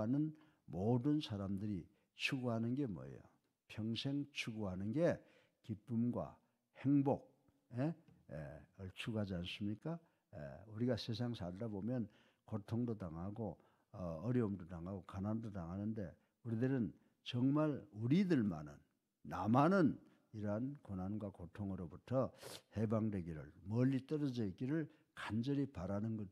살아가는 모든 사람들이 추구하는 게 뭐예요? 평생 추구하는 게 기쁨과 행복을 추구하지 않습니까? 우리가 세상 살다 보면 고통도 당하고 어려움도 당하고 가난도 당하는데 우리들은 정말 우리들만은 나만은 이러한 고난과 고통으로부터 해방되기를 멀리 떨어져 있기를 간절히 바라는 것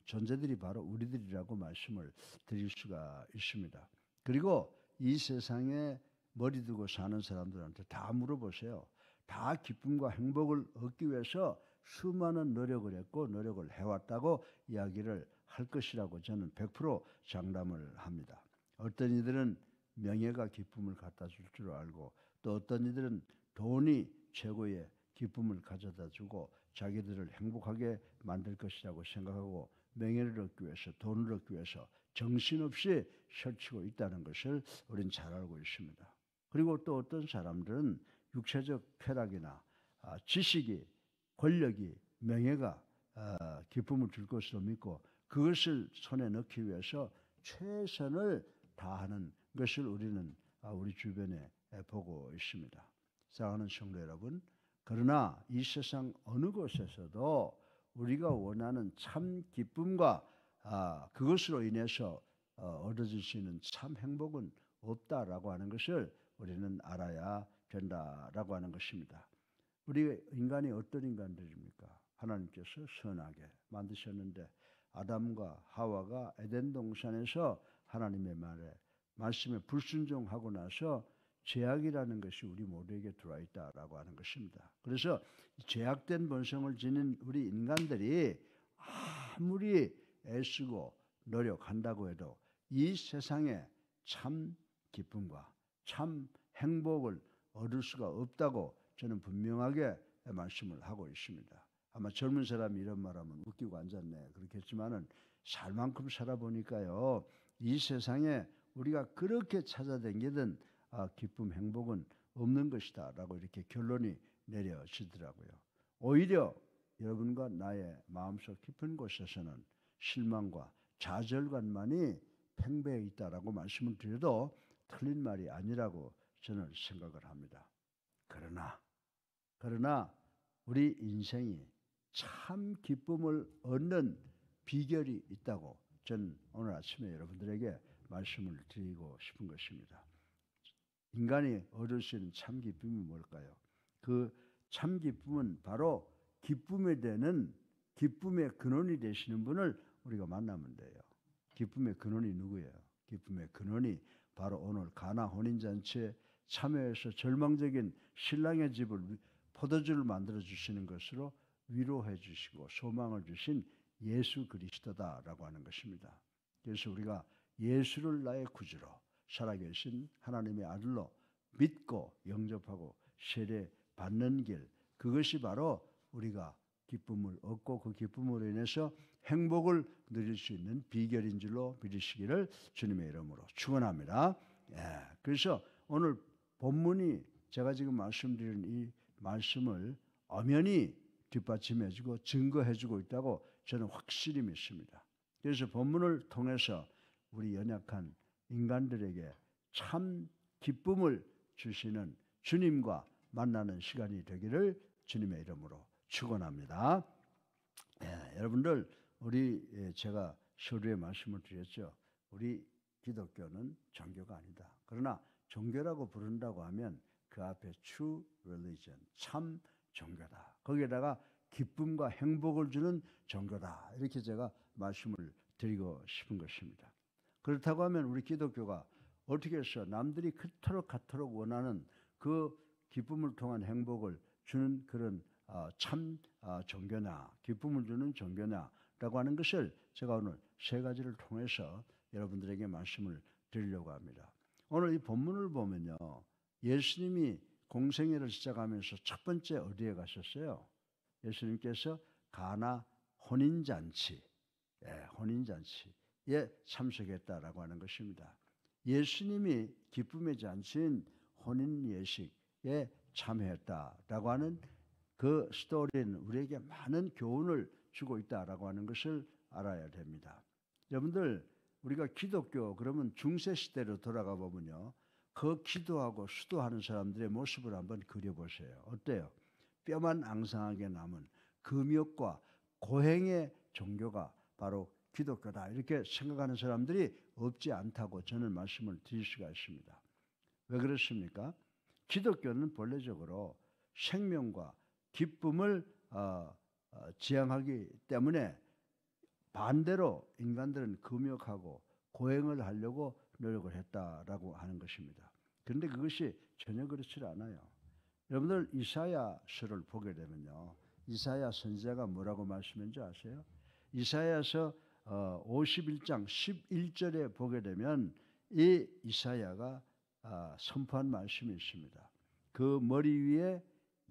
존재들이 바로 우리들이라고 말씀을 드릴 수가 있습니다. 그리고 이 세상에 머리 두고 사는 사람들한테 다 물어보세요. 다 기쁨과 행복을 얻기 위해서 수많은 노력을 했고 노력을 해왔다고 이야기를 할 것이라고 저는 100% 장담을 합니다. 어떤 이들은 명예가 기쁨을 갖다 줄 줄 알고 또 어떤 이들은 돈이 최고의 기쁨을 가져다 주고 자기들을 행복하게 만들 것이라고 생각하고 명예를 얻기 위해서 돈을 얻기 위해서 정신없이 설치고 있다는 것을 우리는 잘 알고 있습니다. 그리고 또 어떤 사람들은 육체적 쾌락이나 지식이 권력이 명예가 기쁨을 줄 것으로 믿고 그것을 손에 넣기 위해서 최선을 다하는 것을 우리는 우리 주변에 보고 있습니다. 사랑하는 성도 여러분, 그러나 이 세상 어느 곳에서도 우리가 원하는 참 기쁨과 그것으로 인해서 얻어질 수 있는 참 행복은 없다라고 하는 것을 우리는 알아야 된다라고 하는 것입니다. 우리 인간이 어떤 인간들입니까? 하나님께서 선하게 만드셨는데 아담과 하와가 에덴 동산에서 하나님의 말씀에 불순종하고 나서 죄악이라는 것이 우리 모두에게 들어와 있다라고 하는 것입니다. 그래서 죄악된 본성을 지닌 우리 인간들이 아무리 애쓰고 노력한다고 해도 이 세상에 참 기쁨과 참 행복을 얻을 수가 없다고 저는 분명하게 말씀을 하고 있습니다. 아마 젊은 사람이 이런 말하면 웃기고 앉았네 그렇겠지만은 살 만큼 살아보니까요 이 세상에 우리가 그렇게 찾아다니던 기쁨 행복은 없는 것이다 라고 이렇게 결론이 내려지더라고요. 오히려 여러분과 나의 마음속 깊은 곳에서는 실망과 좌절감만이 팽배해 있다라고 말씀을 드려도 틀린 말이 아니라고 저는 생각을 합니다. 그러나 우리 인생이 참 기쁨을 얻는 비결이 있다고 저는 오늘 아침에 여러분들에게 말씀을 드리고 싶은 것입니다. 인간이 얻을 수 있는 참 기쁨이 뭘까요? 그 참 기쁨은 바로 기쁨에 대는 기쁨의 근원이 되시는 분을 우리가 만나면 돼요. 기쁨의 근원이 누구예요? 기쁨의 근원이 바로 오늘 가나 혼인잔치에 참여해서 절망적인 신랑의 집을 포도주를 만들어 주시는 것으로 위로해 주시고 소망을 주신 예수 그리스도다라고 하는 것입니다. 그래서 우리가 예수를 나의 구주로 살아계신 하나님의 아들로 믿고 영접하고 세례 받는 길, 그것이 바로 우리가 기쁨을 얻고 그 기쁨으로 인해서 행복을 누릴 수 있는 비결인 줄로 믿으시기를 주님의 이름으로 축원합니다. 그래서 오늘 본문이 제가 지금 말씀드리는 이 말씀을 엄연히 뒷받침해주고 증거해주고 있다고 저는 확실히 믿습니다. 그래서 본문을 통해서 우리 연약한 인간들에게 참 기쁨을 주시는 주님과 만나는 시간이 되기를 주님의 이름으로 축원합니다. 여러분들 제가 서두에 말씀을 드렸죠. 우리 기독교는 종교가 아니다. 그러나 종교라고 부른다고 하면 그 앞에 true religion, 참 종교다. 거기에다가 기쁨과 행복을 주는 종교다. 이렇게 제가 말씀을 드리고 싶은 것입니다. 그렇다고 하면 우리 기독교가 어떻게 해서 남들이 그토록 원하는 그 기쁨을 통한 행복을 주는 그런 참 종교냐, 기쁨을 주는 종교냐라고 하는 것을 제가 오늘 세 가지를 통해서 여러분들에게 말씀을 드리려고 합니다. 오늘 이 본문을 보면요. 예수님이 공생애를 시작하면서 첫 번째 어디에 가셨어요? 예수님께서 가나 혼인잔치에 참석했다라고 하는 것입니다. 예수님이 기쁨의 잔치인 혼인 예식에 참여했다라고 하는 그 스토리는 우리에게 많은 교훈을 주고 있다라고 하는 것을 알아야 됩니다. 여러분들 우리가 기독교 그러면 중세 시대로 돌아가 보면요. 그 기도하고 수도하는 사람들의 모습을 한번 그려보세요. 어때요? 뼈만 앙상하게 남은 금욕과 고행의 종교가 바로 기독교다. 이렇게 생각하는 사람들이 없지 않다고 저는 말씀을 드릴 수가 있습니다. 왜 그렇습니까? 기독교는 본래적으로 생명과 기쁨을 지향하기 때문에 반대로 인간들은 금욕하고 고행을 하려고 노력을 했다라고 하는 것입니다. 그런데 그것이 전혀 그렇지 않아요. 여러분들 이사야서를 보게 되면요. 이사야 선지자가 뭐라고 말씀했는지 아세요? 이사야서 51장 11절에 보게 되면 이 이사야가 선포한 말씀이 있습니다. 그 머리 위에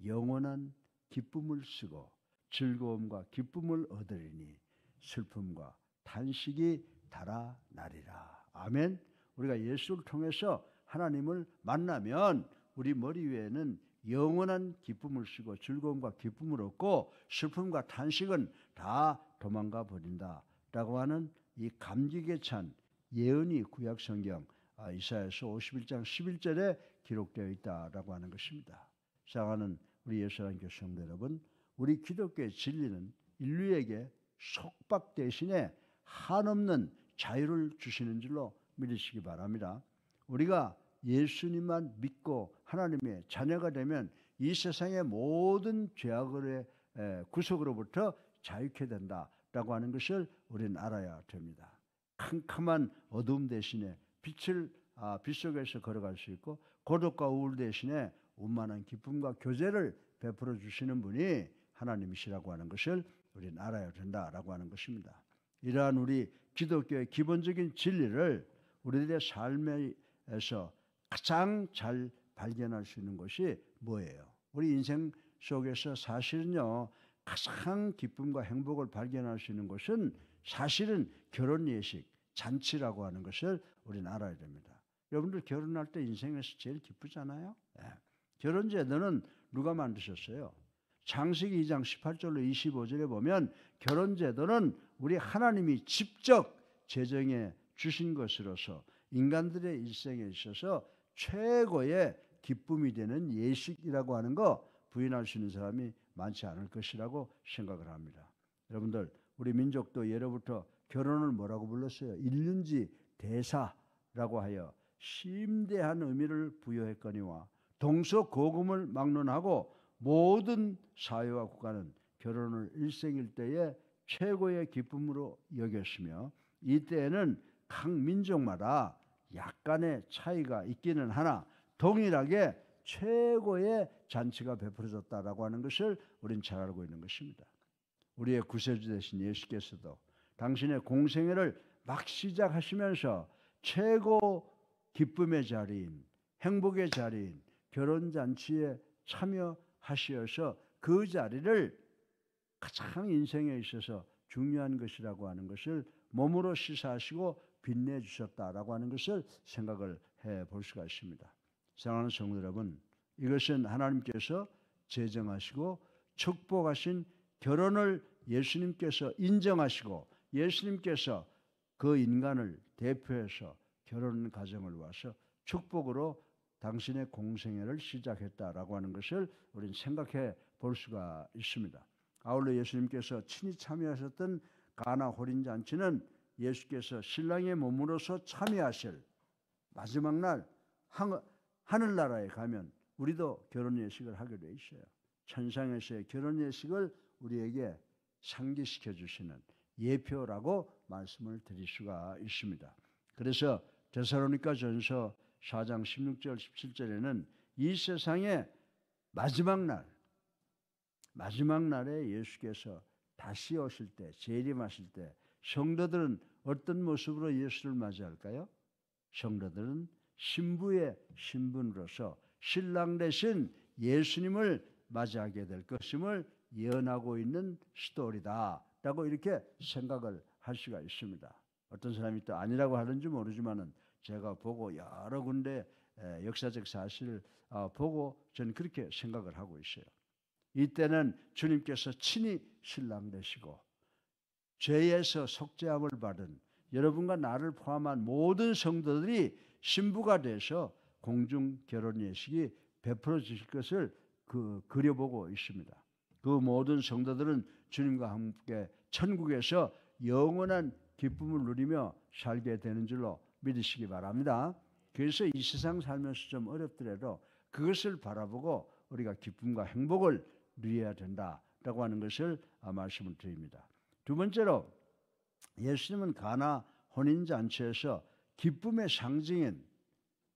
영원한 기쁨을 쓰고 즐거움과 기쁨을 얻으리니 슬픔과 탄식이 달아나리라. 아멘. 우리가 예수를 통해서 하나님을 만나면 우리 머리 위에는 영원한 기쁨을 쓰고 즐거움과 기쁨을 얻고 슬픔과 탄식은 다 도망가 버린다라고 하는 이 감격에 찬 예언이 구약 성경 이사야서 51장 11절에 기록되어 있다라고 하는 것입니다. 사랑하는 우리 예수라는 교성도 여러분, 우리 기독교의 진리는 인류에게 속박 대신에 한없는 자유를 주시는 줄로 믿으시기 바랍니다. 우리가 예수님만 믿고 하나님의 자녀가 되면 이 세상의 모든 죄악의 구속으로부터 자유케 된다라고 하는 것을 우리는 알아야 됩니다. 캄캄한 어두움 대신에 빛 속에서 걸어갈 수 있고 고독과 우울 대신에 원만한 기쁨과 교제를 베풀어 주시는 분이 하나님이시라고 하는 것을 우리는 알아야 된다라고 하는 것입니다. 이러한 우리 기독교의 기본적인 진리를 우리들의 삶에서 가장 잘 발견할 수 있는 것이 뭐예요? 우리 인생 속에서 사실은요, 가장 기쁨과 행복을 발견할 수 있는 것은 사실은 결혼 예식, 잔치라고 하는 것을 우리는 알아야 됩니다. 여러분들 결혼할 때 인생에서 제일 기쁘잖아요. 네. 결혼 제도는 누가 만드셨어요? 창세기 2장 18절로 25절에 보면 결혼 제도는 우리 하나님이 직접 제정해 주신 것으로서 인간들의 일생에 있어서 최고의 기쁨이 되는 예식이라고 하는 거 부인할 수 있는 사람이 많지 않을 것이라고 생각을 합니다. 여러분들 우리 민족도 예로부터 결혼을 뭐라고 불렀어요? 일륜지 대사라고 하여 심대한 의미를 부여했거니와 동서고금을 막론하고 모든 사회와 국가는 결혼을 일생일대의 최고의 기쁨으로 여겼으며 이때에는 각 민족마다 약간의 차이가 있기는 하나 동일하게 최고의 잔치가 베풀어졌다라고 하는 것을 우리는 잘 알고 있는 것입니다. 우리의 구세주 되신 예수께서도 당신의 공생애를 막 시작하시면서 최고 기쁨의 자리인 행복의 자리인 결혼잔치에 참여하시어서 그 자리를 가장 인생에 있어서 중요한 것이라고 하는 것을 몸으로 시사하시고 빛내주셨다라고 하는 것을 생각을 해볼 수가 있습니다. 사랑하는 성도 여러분, 이것은 하나님께서 제정하시고 축복하신 결혼을 예수님께서 인정하시고 예수님께서 그 인간을 대표해서 결혼 가정을 와서 축복으로 당신의 공생애를 시작했다라고 하는 것을 우리는 생각해 볼 수가 있습니다. 아울러 예수님께서 친히 참여하셨던 가나 호린 잔치는 예수께서 신랑의 몸으로서 참여하실 마지막 날 하늘나라에 가면 우리도 결혼 예식을 하게 돼 있어요. 천상에서의 결혼 예식을 우리에게 상기시켜 주시는 예표라고 말씀을 드릴 수가 있습니다. 그래서 데살로니가 전서 4장 16절 17절에는 이 세상의 마지막 날에 예수께서 다시 오실 때 재림하실 때 성도들은 어떤 모습으로 예수를 맞이할까요? 성도들은 신부의 신분으로서 신랑 되신 예수님을 맞이하게 될 것임을 예언하고 있는 스토리다라고 이렇게 생각을 할 수가 있습니다. 어떤 사람이 또 아니라고 하는지 모르지만은 제가 보고 여러 군데 역사적 사실을 보고 저는 그렇게 생각을 하고 있어요. 이때는 주님께서 친히 신랑 되시고 죄에서 속죄함을 받은 여러분과 나를 포함한 모든 성도들이 신부가 돼서 공중 결혼 예식이 베풀어질 것을 그려보고 있습니다. 그 모든 성도들은 주님과 함께 천국에서 영원한 기쁨을 누리며 살게 되는 줄로 믿으시기 바랍니다. 그래서 이 세상 살면서 좀 어렵더라도 그것을 바라보고 우리가 기쁨과 행복을 누려야 된다라고 하는 것을 말씀을 드립니다. 두 번째로 예수님은 가나 혼인잔치에서 기쁨의 상징인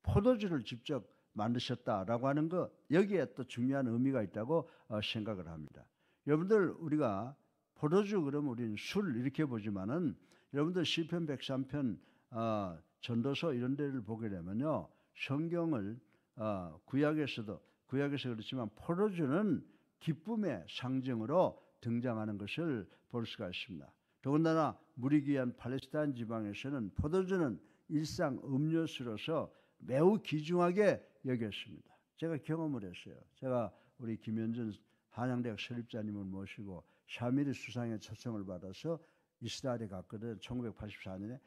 포도주를 직접 만드셨다라고 하는 것, 여기에 또 중요한 의미가 있다고 생각을 합니다. 여러분들, 우리가 포도주 그러면 우리는 술 이렇게 보지만은 여러분들 시편 103편 전도서 이런 데를 보게 되면요, 성경을 구약에서 그렇지만 포도주는 기쁨의 상징으로 등장하는 것을 볼 수가 있습니다. 더군다나 물이 귀한 팔레스타인 지방에서는 포도주는 일상 음료수로서 매우 귀중하게 여겼습니다. 제가 경험을 했어요. 제가 우리 김현준 한양대학 설립자님을 모시고 샤미리 수상의 초청을 받아서 이스라엘에 갔거든. 1984년에.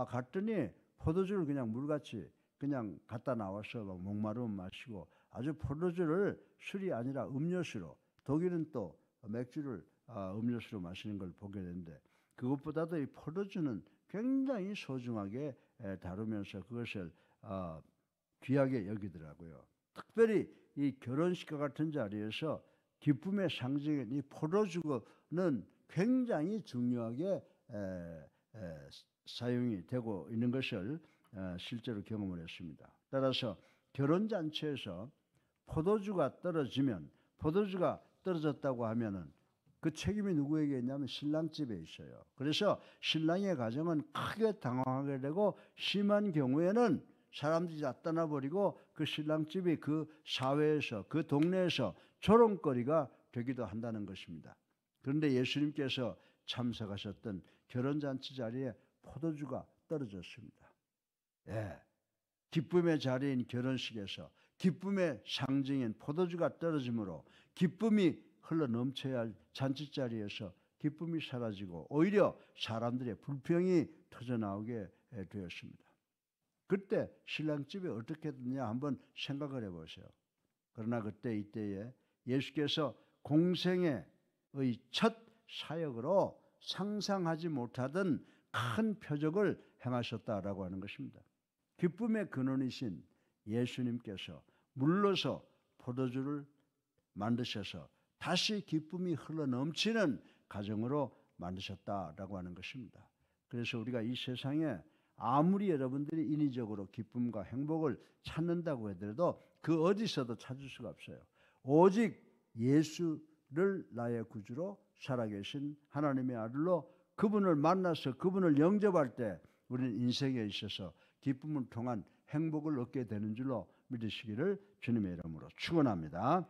갔더니 포도주를 그냥 물같이 그냥 갖다 나와서 막 목마르면 마시고, 아주 포도주를 술이 아니라 음료수로, 독일은 또 맥주를 음료수로 마시는 걸 보게 되는데, 그것보다도 이 포도주는 굉장히 소중하게 다루면서 그것을 귀하게 여기더라고요. 특별히 이 결혼식과 같은 자리에서 기쁨의 상징인 이 포도주는 굉장히 중요하게 사용이 되고 있는 것을 실제로 경험을 했습니다. 따라서 결혼잔치에서 포도주가 떨어졌다고 하면은 그 책임이 누구에게 있냐면 신랑 집에 있어요. 그래서 신랑의 가정은 크게 당황하게 되고, 심한 경우에는 사람들이 다 떠나버리고 그 신랑 집이 그 사회에서, 그 동네에서 조롱거리가 되기도 한다는 것입니다. 그런데 예수님께서 참석하셨던 결혼잔치 자리에 포도주가 떨어졌습니다. 예, 기쁨의 자리인 결혼식에서 기쁨의 상징인 포도주가 떨어짐으로 기쁨이 흘러 넘쳐야 할 잔치자리에서 기쁨이 사라지고 오히려 사람들의 불평이 터져나오게 되었습니다. 그때 신랑집이 어떻게 됐냐 한번 생각을 해보세요. 그러나 이때에 예수께서 공생의 첫 사역으로 상상하지 못하던 큰 표적을 행하셨다라고 하는 것입니다. 기쁨의 근원이신 예수님께서 물러서 포도주를 만드셔서 다시 기쁨이 흘러넘치는 가정으로 만드셨다라고 하는 것입니다. 그래서 우리가 이 세상에 아무리 여러분들이 인위적으로 기쁨과 행복을 찾는다고 하더라도 그 어디서도 찾을 수가 없어요. 오직 예수를 나의 구주로 살아계신 하나님의 아들로 그분을 만나서 그분을 영접할 때 우리는 인생에 있어서 기쁨을 통한 행복을 얻게 되는 줄로 믿으시기를 주님의 이름으로 축원합니다.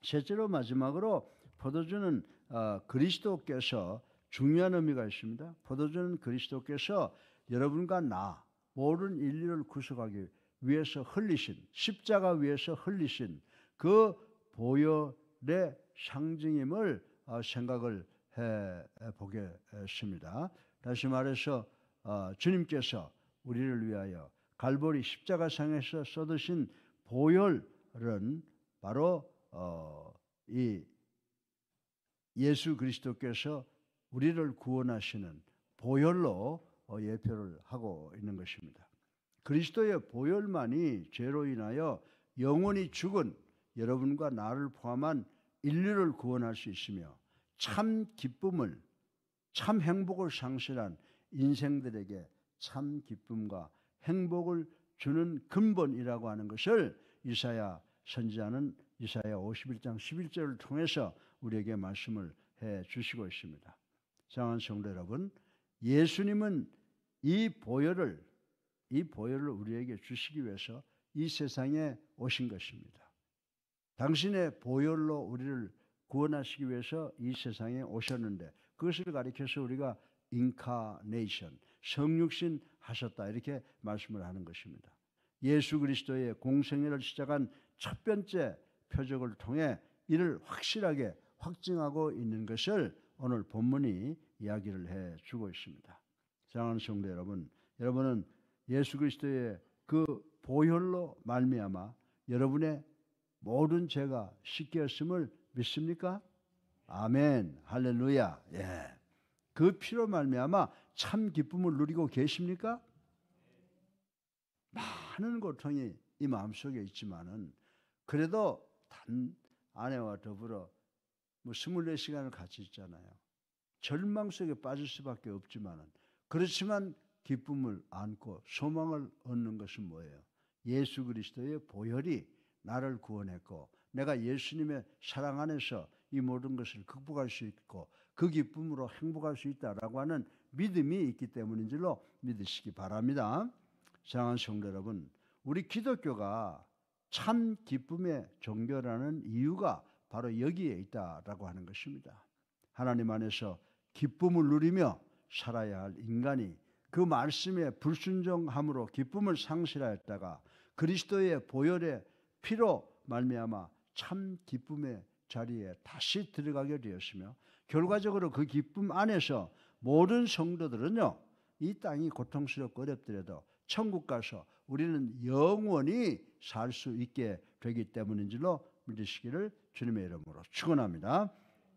셋째로 마지막으로 포도주는 그리스도께서 중요한 의미가 있습니다. 포도주는 그리스도께서 여러분과 나 모든 인류를 구속하기 위해서 흘리신, 십자가 위에서 흘리신 그 보혈의 상징임을 생각을 해보게 했습니다. 다시 말해서 주님께서 우리를 위하여 갈보리 십자가상에서 쏟으신 보혈은 바로 이 예수 그리스도께서 우리를 구원하시는 보혈로 예표를 하고 있는 것입니다. 그리스도의 보혈만이 죄로 인하여 영원히 죽은 여러분과 나를 포함한 인류를 구원할 수 있으며 참 기쁨을, 참 행복을 상실한 인생들에게 참 기쁨과 행복을 주는 근본이라고 하는 것을 이사야 선지자는 이사야 51장 11절을 통해서 우리에게 말씀을 해 주시고 있습니다. 사랑하는 성도 여러분, 예수님은 이 보혈을 우리에게 주시기 위해서 이 세상에 오신 것입니다. 당신의 보혈로 우리를 구원하시기 위해서 이 세상에 오셨는데, 그것을 가리켜서 우리가 인카네이션, 성육신 하셨다, 이렇게 말씀을 하는 것입니다. 예수 그리스도의 공생애를 시작한 첫 번째 표적을 통해 이를 확실하게 확증하고 있는 것을 오늘 본문이 이야기를 해주고 있습니다. 사랑하는 성도 여러분, 여러분은 예수 그리스도의 그 보혈로 말미암아 여러분의 모든 죄가 씻겼음을 믿습니까? 아멘, 할렐루야. 예. 그 피로 말미암아 참 기쁨을 누리고 계십니까? 많은 고통이 이 마음속에 있지만은 그래도 단 아내와 더불어 24시간을 같이 있잖아요. 절망 속에 빠질 수밖에 없지만은 그렇지만 기쁨을 안고 소망을 얻는 것은 뭐예요? 예수 그리스도의 보혈이 나를 구원했고 내가 예수님의 사랑 안에서 이 모든 것을 극복할 수 있고 그 기쁨으로 행복할 수 있다라고 하는 믿음이 있기 때문인 줄로 믿으시기 바랍니다. 사랑하는 성도 여러분, 우리 기독교가 참 기쁨의 종교라는 이유가 바로 여기에 있다라고 하는 것입니다. 하나님 안에서 기쁨을 누리며 살아야 할 인간이 그 말씀에 불순종함으로 기쁨을 상실하였다가 그리스도의 보혈의 피로 말미암아 참 기쁨의 자리에 다시 들어가게 되었으며 결과적으로 그 기쁨 안에서 모든 성도들은요, 이 땅이 고통스럽고 어렵더라도 천국 가서 우리는 영원히 살 수 있게 되기 때문인 줄로 믿으시기를 주님의 이름으로 축원합니다.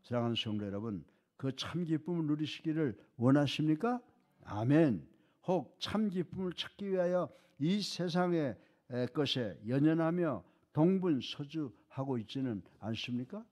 사랑하는 성도 여러분, 그 참 기쁨을 누리시기를 원하십니까? 아멘. 혹 참 기쁨을 찾기 위하여 이 세상의 것에 연연하며 동분서주하고 있지는 않습니까?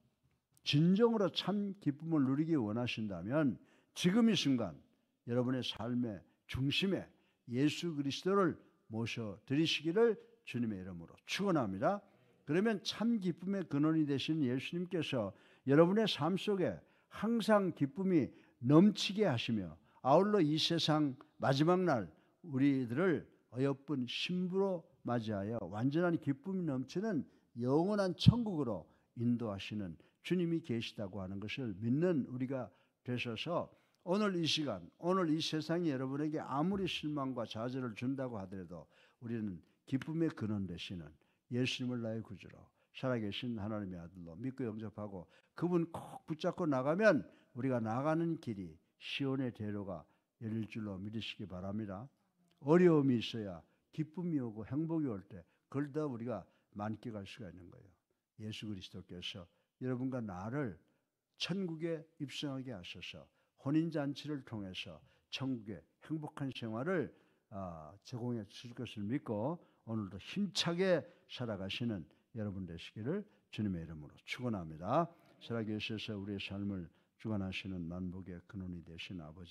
진정으로 참 기쁨을 누리기 원하신다면 지금 이 순간 여러분의 삶의 중심에 예수 그리스도를 모셔드리시기를 주님의 이름으로 축원합니다. 그러면 참 기쁨의 근원이 되신 예수님께서 여러분의 삶 속에 항상 기쁨이 넘치게 하시며 아울러 이 세상 마지막 날 우리들을 어여쁜 신부로 맞이하여 완전한 기쁨이 넘치는 영원한 천국으로 인도하시는 주님이 계시다고 하는 것을 믿는 우리가 되셔서 오늘 이 시간, 오늘 이 세상이 여러분에게 아무리 실망과 좌절을 준다고 하더라도 우리는 기쁨의 근원 되시는 예수님을 나의 구주로 살아계신 하나님의 아들로 믿고 영접하고 그분 꼭 붙잡고 나가면 우리가 나가는 길이 시온의 대로가 열릴 줄로 믿으시기 바랍니다. 어려움이 있어야 기쁨이 오고 행복이 올 때 그걸 더 우리가 만끽할 수가 있는 거예요. 예수 그리스도께서 여러분과 나를 천국에 입성하게 하셔서 혼인잔치를 통해서 천국의 행복한 생활을 제공해 주실 것을 믿고 오늘도 힘차게 살아가시는 여러분 되시기를 주님의 이름으로 축원합니다. 살아계셔서 우리의 삶을 주관하시는 만복의 근원이 되신 아버지